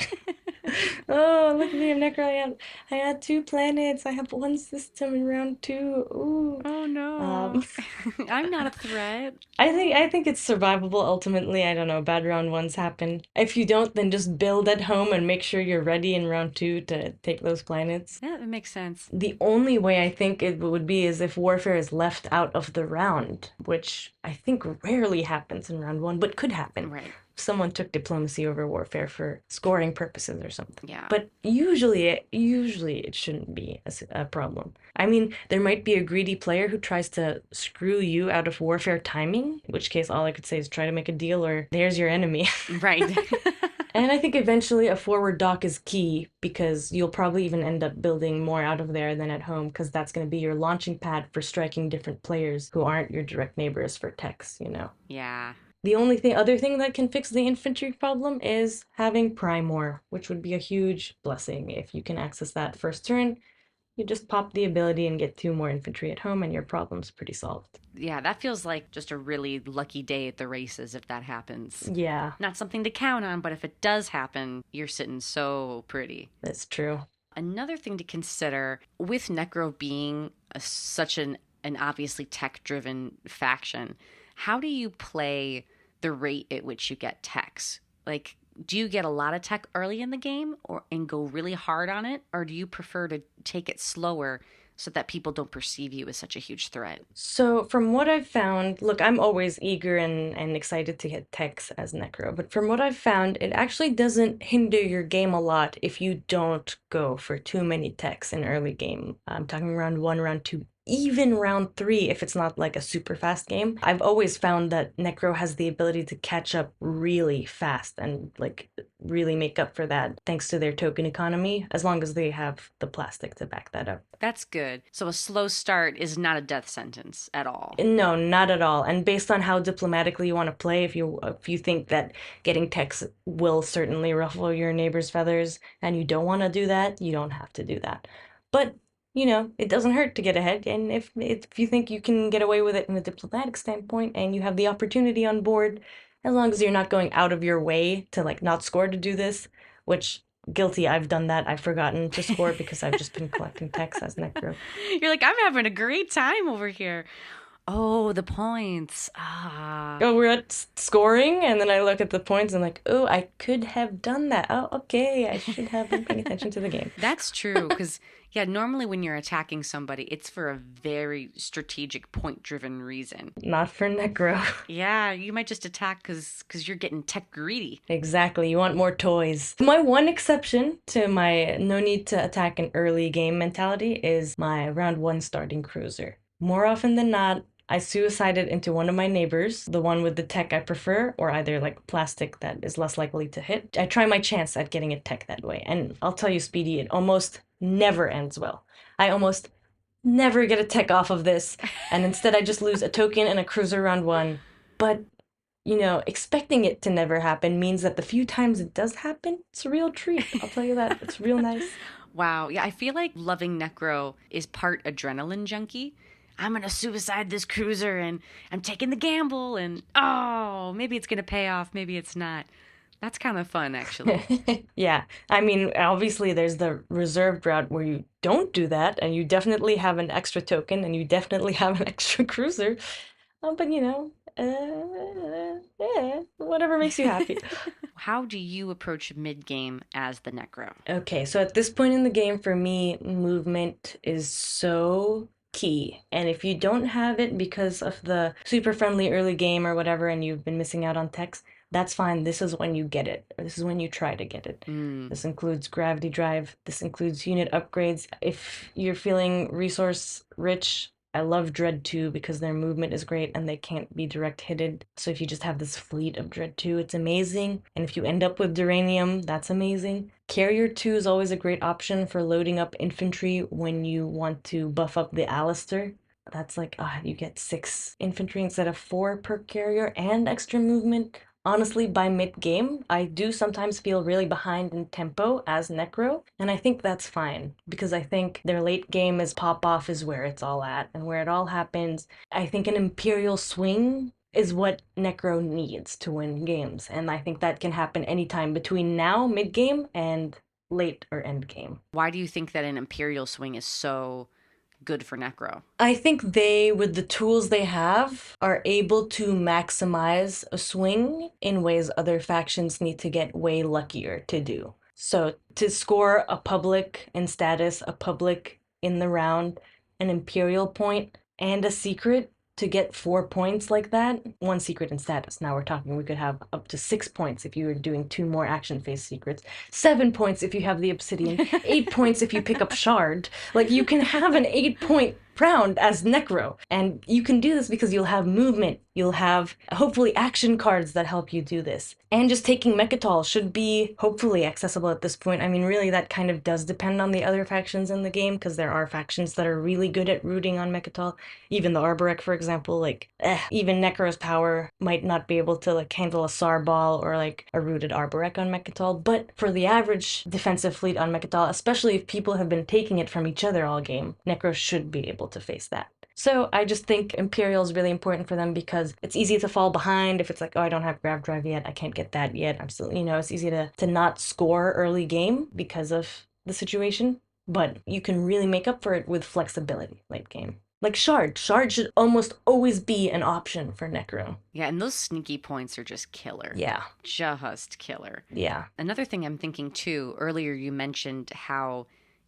Oh, look at me, I'm Necro. I had 2 planets. I have 1 system in round 2. Ooh. Oh no. I'm not a threat. I think it's survivable ultimately. I don't know, bad round 1s happen. If you don't, then just build at home and make sure you're ready in round 2 to take those planets. Yeah, that makes sense. The only way I think it would be is if warfare is left out of the round, which I think rarely happens in round 1, but could happen. Right. Someone took diplomacy over warfare for scoring purposes or something. Yeah. But usually it shouldn't be a problem. I mean, there might be a greedy player who tries to screw you out of warfare timing, in which case all I could say is try to make a deal or there's your enemy. Right. And I think eventually a forward dock is key because you'll probably even end up building more out of there than at home because that's going to be your launching pad for striking different players who aren't your direct neighbors for techs, you know? Yeah. The only other thing that can fix the infantry problem is having Primor, which would be a huge blessing. If you can access that first turn, you just pop the ability and get 2 more infantry at home and your problem's pretty solved. Yeah, that feels like just a really lucky day at the races if that happens. Yeah, Not something to count on, but if it does happen, you're sitting so pretty. that's true. Another thing to consider with Necro being such an obviously tech-driven faction, how do you play the rate at which you get techs? Like, do you get a lot of tech early in the game and go really hard on it? Or do you prefer to take it slower so that people don't perceive you as such a huge threat? So from what I've found, look, I'm always eager and excited to get techs as Necro, but from what I've found, it actually doesn't hinder your game a lot if you don't go for too many techs in early game. I'm talking round 1, round 2, even round 3 if it's not like a super fast game. I've always found that Necro has the ability to catch up really fast and like really make up for that thanks to their token economy, as long as they have the plastic to back that up. That's good. So a slow start is not a death sentence at all. No, not at all. And based on how diplomatically you want to play, if you think that getting techs will certainly ruffle your neighbor's feathers and you don't want to do that, you don't have to do that. But you know, it doesn't hurt to get ahead. And if you think you can get away with it in a diplomatic standpoint and you have the opportunity on board, as long as you're not going out of your way to like not score to do this, which guilty, I've done that. I've forgotten to score because I've just been collecting techs as Necro. You're like, I'm having a great time over here. Oh, the points. Ah. Oh, we're at scoring, and then I look at the points and like, oh, I could have done that. Oh, okay, I should have been paying attention to the game. That's true, because, yeah, normally when you're attacking somebody, it's for a very strategic, point-driven reason. Not for Necro. Yeah, you might just attack because you're getting tech greedy. Exactly, you want more toys. My one exception to my no need to attack an early game mentality is my round 1 starting cruiser. More often than not, I suicided into one of my neighbors, the one with the tech I prefer, or either like plastic that is less likely to hit. I try my chance at getting a tech that way, and I'll tell you, Speedy, it almost never ends well. I almost never get a tech off of this, and instead I just lose a token and a cruiser round 1. But, you know, expecting it to never happen means that the few times it does happen, it's a real treat. I'll tell you that. It's real nice. Wow, yeah, I feel like loving Necro is part adrenaline junkie. I'm going to suicide this cruiser and I'm taking the gamble and, oh, maybe it's going to pay off, maybe it's not. That's kind of fun, actually. Yeah, I mean, obviously there's the reserved route where you don't do that and you definitely have an extra token and you definitely have an extra cruiser. But, you know, whatever makes you happy. How do you approach mid-game as the Necro? Okay, so at this point in the game, for me, movement is so key. And if you don't have it because of the super friendly early game or whatever, and you've been missing out on techs, that's fine. This is when you get it. Or this is when you try to get it. This includes gravity drive. This includes unit upgrades. If you're feeling resource rich, I love Dread 2 because their movement is great and they can't be direct hitted. So if you just have this fleet of Dread 2, it's amazing. And if you end up with Duranium, that's amazing. Carrier 2 is always a great option for loading up infantry when you want to buff up the Alastair. That's like, you get 6 infantry instead of 4 per carrier and extra movement. Honestly, by mid-game, I do sometimes feel really behind in tempo as Necro, and I think that's fine because I think their late game is pop-off is where it's all at and where it all happens. I think an Imperial swing is what Necro needs to win games, and I think that can happen anytime between now, mid-game, and late or end game. Why do you think that an Imperial swing is so good for Necro? I think they, with the tools they have, are able to maximize a swing in ways other factions need to get way luckier to do. So, to score a public in status, a public in the round, an Imperial point, and a secret, to get 4 points like that, one secret in status. Now we're talking we could have up to 6 points if you were doing 2 more action phase secrets, 7 points if you have the obsidian, 8 points if you pick up shard. Like you can have an 8 point round as Necro. And you can do this because you'll have movement. You'll have hopefully action cards that help you do this. And just taking Mechatol should be hopefully accessible at this point. I mean, really, that kind of does depend on the other factions in the game because there are factions that are really good at rooting on Mechatol. Even the Arborec, for example, like, even Necro's power might not be able to like handle a Sar Ball or like a rooted Arborec on Mechatol. But for the average defensive fleet on Mechatol, especially if people have been taking it from each other all game, Necro should be able to face that. So I just think Imperial is really important for them because it's easy to fall behind if it's like, oh, I don't have Grav Drive yet, I can't get that yet. I'm still, it's easy to not score early game because of the situation, but you can really make up for it with flexibility late game. Like Shard. Shard should almost always be an option for Necro. Yeah, and those sneaky points are just killer. Yeah. Just killer. Yeah. Another thing I'm thinking too, earlier you mentioned how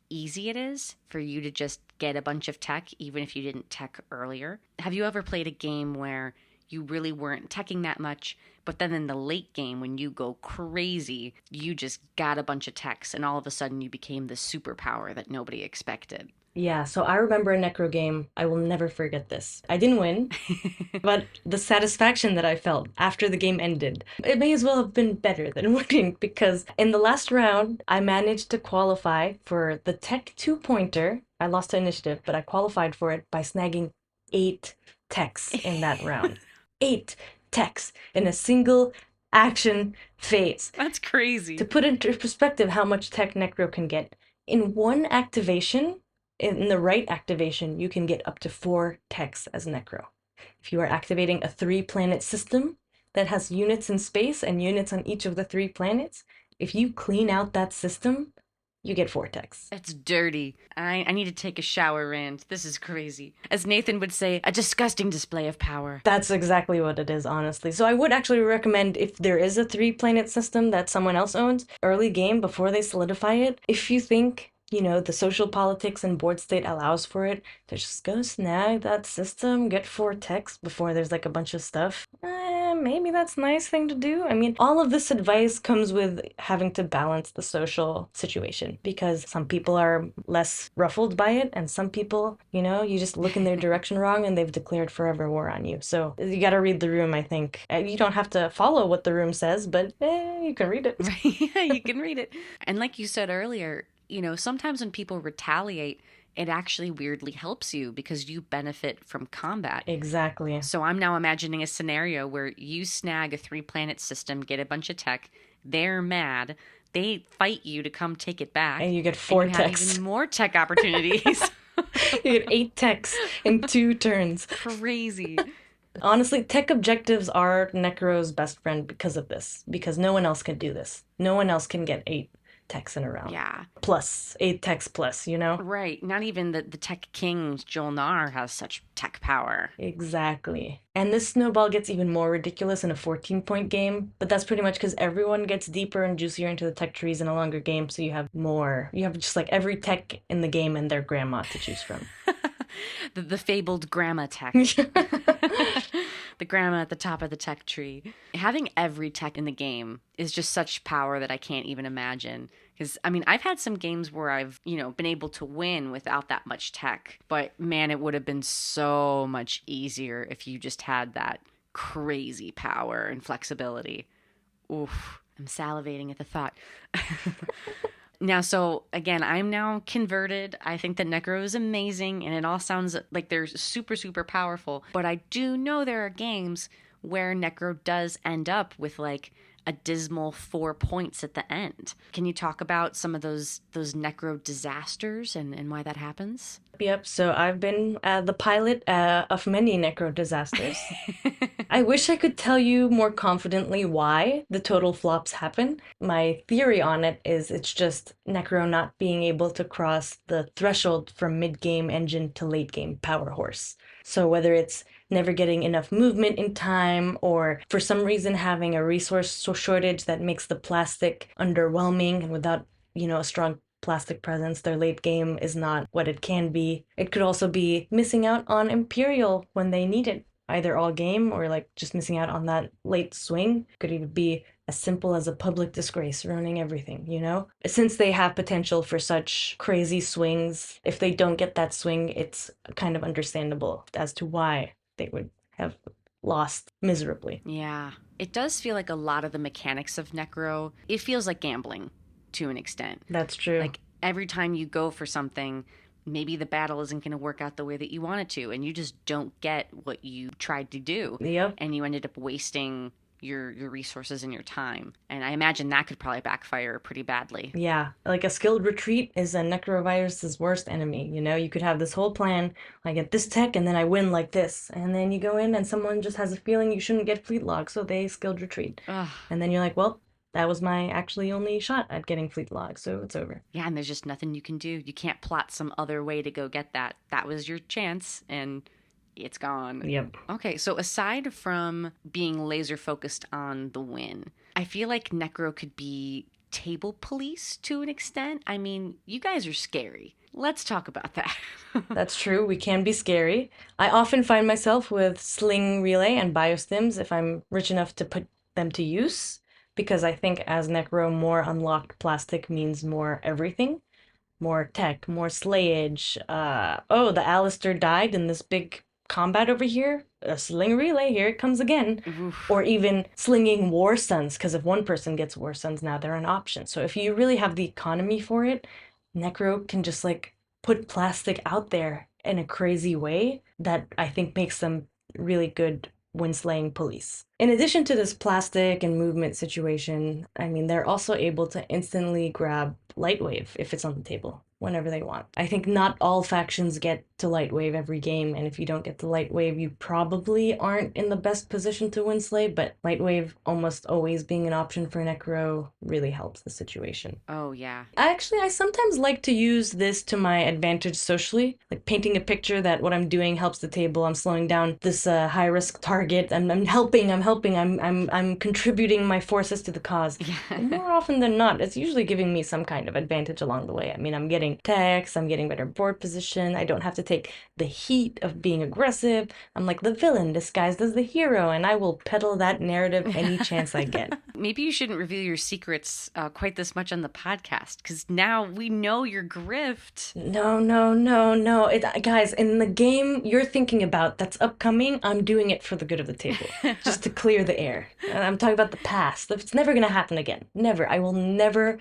easy it is for you to just get a bunch of tech even if you didn't tech earlier. Have you ever played a game where you really weren't teching that much, but then in the late game when you go crazy, you just got a bunch of techs and all of a sudden you became the superpower that nobody expected? Yeah, so I remember a Necro game. I will never forget this. I didn't win, but the satisfaction that I felt after the game ended, it may as well have been better than winning because in the last round, I managed to qualify for the Tech 2-pointer. I lost to initiative, but I qualified for it by snagging 8 techs in that round. 8 techs in a single action phase. That's crazy. To put into perspective how much tech Necro can get, in one activation, in the right activation, you can get up to 4 techs as Necro. If you are activating a 3-planet system that has units in space and units on each of the 3 planets, if you clean out that system, you get 4 techs. It's dirty. I need to take a shower, Rand. This is crazy. As Nathan would say, a disgusting display of power. That's exactly what it is, honestly. So I would actually recommend if there is a 3-planet system that someone else owns, early game before they solidify it, if you think the social politics and board state allows for it, to just go snag that system, get 4 techs before there's like a bunch of stuff. Maybe that's a nice thing to do. I mean, all of this advice comes with having to balance the social situation because some people are less ruffled by it and some people, you just look in their direction wrong and they've declared forever war on you. So you gotta read the room, I think. You don't have to follow what the room says, but you can read it. Yeah, you can read it. And like you said earlier, sometimes when people retaliate, it actually weirdly helps you because you benefit from combat. Exactly. So I'm now imagining a scenario where you snag a 3-planet system, get a bunch of tech, they're mad, they fight you to come take it back. And you get 4 and you techs. have even more tech opportunities. You get 8 techs in 2 turns. Crazy. Honestly, tech objectives are Necro's best friend because of this. Because no one else can do this. No one else can get 8 techs in a round. Yeah. Plus, 8 techs plus, Right. Not even the tech king, Jolnar, has such tech power. Exactly. And this snowball gets even more ridiculous in a 14-point game, but that's pretty much because everyone gets deeper and juicier into the tech trees in a longer game, so you have more. You have just like every tech in the game and their grandma to choose from. the fabled grandma tech. The grandma at the top of the tech tree. Having every tech in the game is just such power that I can't even imagine. Because, I've had some games where I've, been able to win without that much tech. But, man, it would have been so much easier if you just had that crazy power and flexibility. Oof, I'm salivating at the thought. Now, so again, I'm now converted. I think that Necro is amazing and it all sounds like they're super, super powerful. But I do know there are games where Necro does end up with like a dismal 4 points at the end. Can you talk about some of those Necro disasters and why that happens? Yep, so I've been the pilot of many Necro disasters. I wish I could tell you more confidently why the total flops happen. My theory on it is it's just Necro not being able to cross the threshold from mid-game engine to late-game power horse. So whether it's never getting enough movement in time, or for some reason having a resource shortage that makes the plastic underwhelming, and without, a strong plastic presence, their late game is not what it can be. It could also be missing out on Imperial when they need it, either all game or like just missing out on that late swing. Could even be as simple as a public disgrace ruining everything. Since they have potential for such crazy swings, if they don't get that swing, it's kind of understandable as to why they would have lost miserably. Yeah. It does feel like a lot of the mechanics of Necro, it feels like gambling to an extent. That's true. Like every time you go for something, maybe the battle isn't going to work out the way that you want it to, and you just don't get what you tried to do. Yep. And you ended up wasting your resources and your time. And I imagine that could probably backfire pretty badly. Yeah, like a skilled retreat is a Nekro Virus's worst enemy. You could have this whole plan, I get this tech and then I win like this. And then you go in and someone just has a feeling you shouldn't get fleet log, so they skilled retreat. Ugh. And then you're like, well, that was my actually only shot at getting fleet log, so it's over. Yeah, and there's just nothing you can do. You can't plot some other way to go get that. That was your chance, and it's gone. Yep. Okay, so aside from being laser focused on the win, I feel like Necro could be table police to an extent. I mean, you guys are scary. Let's talk about that. That's true. We can be scary. I often find myself with sling relay and biostims if I'm rich enough to put them to use, because I think as Necro, more unlocked plastic means more everything. More tech, more slayage. The Alastair died in this big combat over here. A sling relay, here it comes again. Oof. Or even slinging war suns, because if one person gets war suns, now they're an option. So if you really have the economy for it, Necro can just like put plastic out there in a crazy way that I think makes them really good when slaying police. In addition to this plastic and movement situation, I mean, they're also able to instantly grab Lightwave if it's on the table whenever they want. I think not all factions get to Lightwave every game, and if you don't get to Lightwave, you probably aren't in the best position to win Slay, but Lightwave almost always being an option for Necro really helps the situation. Oh, yeah. Actually, I sometimes like to use this to my advantage socially, like painting a picture that what I'm doing helps the table, I'm slowing down this high-risk target, I'm helping, I'm contributing my forces to the cause. Yeah. More often than not, it's usually giving me some kind of advantage along the way. I mean, I'm getting techs, I'm getting better board position, I don't have to take the heat of being aggressive. I'm like the villain disguised as the hero, and I will peddle that narrative any chance I get. Maybe you shouldn't reveal your secrets quite this much on the podcast, because now we know your grift. No. Guys, in the game you're thinking about that's upcoming, I'm doing it for the good of the table, just to clear the air. I'm talking about the past. It's never going to happen again. Never. I will never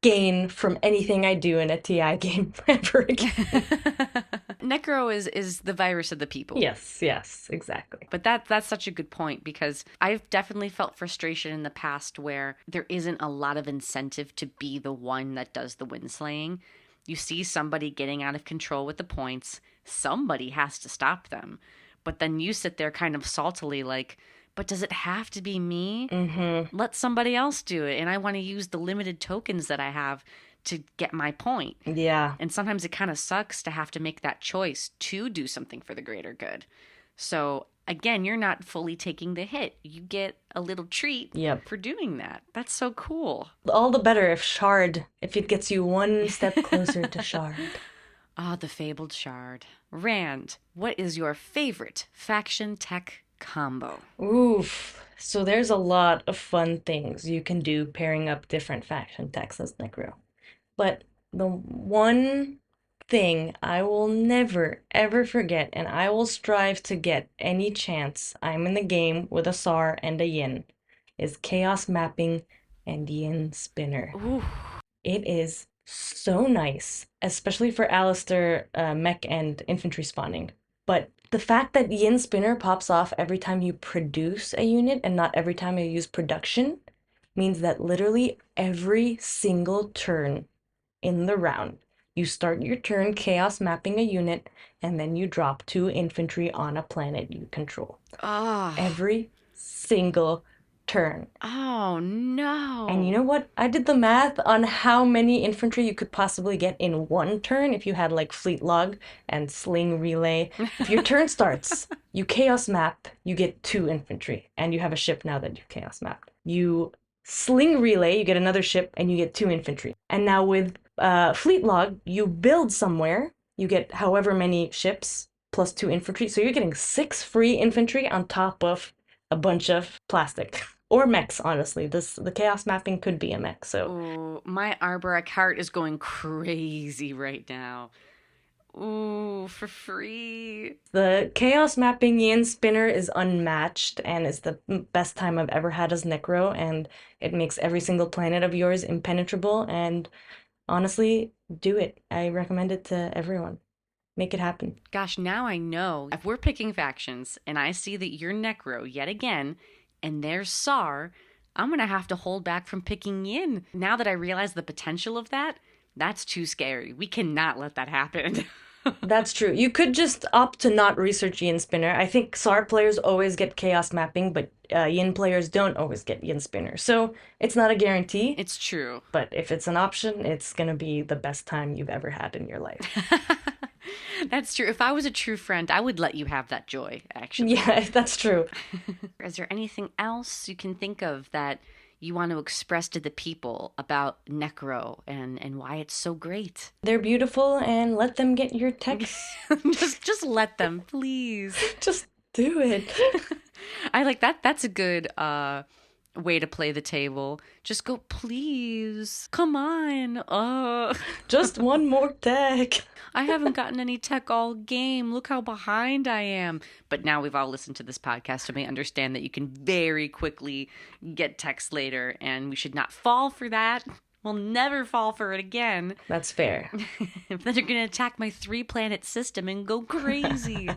gain from anything I do in a TI game ever again. Necro is the virus of the people. Yes, exactly. But that's such a good point, because I've definitely felt frustration in the past where there isn't a lot of incentive to be the one that does the win slaying. You see somebody getting out of control with the points, somebody has to stop them. But then you sit there kind of saltily like, but does it have to be me? Mm-hmm. Let somebody else do it. And I want to use the limited tokens that I have to get my point. Yeah. And sometimes it kind of sucks to have to make that choice to do something for the greater good. So again, you're not fully taking the hit. You get a little treat for doing that. That's so cool. All the better if it gets you one step closer to Shard. Ah, the fabled Shard. Rand, what is your favorite faction tech combo? Oof. So there's a lot of fun things you can do pairing up different faction techs as Necro. But the one thing I will never, ever forget, and I will strive to get any chance I'm in the game with a SAR and a Yin, is Chaos Mapping and Yin Spinner. Ooh. It is so nice, especially for Alastair mech and infantry spawning. But the fact that Yin Spinner pops off every time you produce a unit and not every time you use production means that literally every single turn in the round, you start your turn chaos mapping a unit, and then you drop 2 infantry on a planet you control. Oh. Every single turn. Oh, no. And you know what? I did the math on how many infantry you could possibly get in one turn if you had like Fleet Log and Sling Relay. If your turn starts, you chaos map, you get 2 infantry, and you have a ship now that you chaos mapped. You Sling Relay, you get another ship, and you get 2 infantry. And now with Fleet Log, you build somewhere, you get however many ships plus 2 infantry. So you're getting 6 free infantry on top of a bunch of plastic. Or mechs, honestly. The chaos mapping could be a mech, so. Ooh, my Arboric heart is going crazy right now. Ooh, for free. The chaos mapping Yin Spinner is unmatched, and it's the best time I've ever had as Necro, and it makes every single planet of yours impenetrable, and honestly, do it. I recommend it to everyone. Make it happen. Gosh, now I know. If we're picking factions, and I see that you're Necro yet again, and there's Sar, I'm going to have to hold back from picking Yin. Now that I realize the potential of that, that's too scary. We cannot let that happen. That's true. You could just opt to not research Yin Spinner. I think SAR players always get chaos mapping, but Yin players don't always get Yin Spinner. So it's not a guarantee. It's true. But if it's an option, it's going to be the best time you've ever had in your life. That's true. If I was a true friend, I would let you have that joy, actually. Yeah, that's true. Is there anything else you can think of that you want to express to the people about Necro and why it's so great? They're beautiful, and let them get your texts. just let them, please. Just do it. I like that. That's a good way to play the table. Just go, please. Come on. Just one more tech. I haven't gotten any tech all game. Look how behind I am. But now we've all listened to this podcast and we understand that you can very quickly get text later, and we should not fall for that. We'll never fall for it again. That's fair. Then they're going to attack my 3-planet system and go crazy.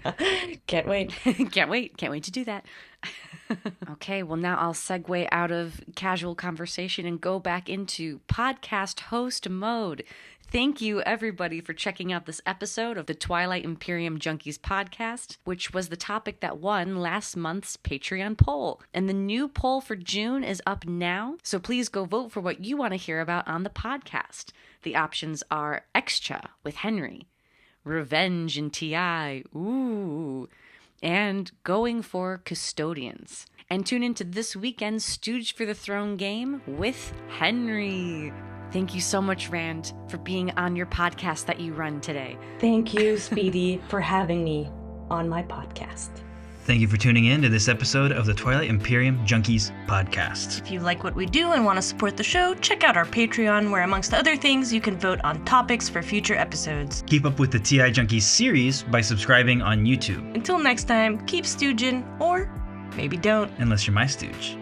Can't wait. Can't wait. Can't wait to do that. Okay, well, now I'll segue out of casual conversation and go back into podcast host mode. Thank you, everybody, for checking out this episode of the Twilight Imperium Junkies podcast, which was the topic that won last month's Patreon poll. And the new poll for June is up now, so please go vote for what you want to hear about on the podcast. The options are Extra with Henry, Revenge in TI, ooh, and Going for Custodians. And tune into this weekend's Stooge for the Throne game with Henry. Thank you so much, Rand, for being on your podcast that you run today. Thank you, Speedy, for having me on my podcast. Thank you for tuning in to this episode of the Twilight Imperium Junkies podcast. If you like what we do and want to support the show, check out our Patreon, where amongst other things, you can vote on topics for future episodes. Keep up with the TI Junkies series by subscribing on YouTube. Until next time, keep stooging, or maybe don't. Unless you're my stooge.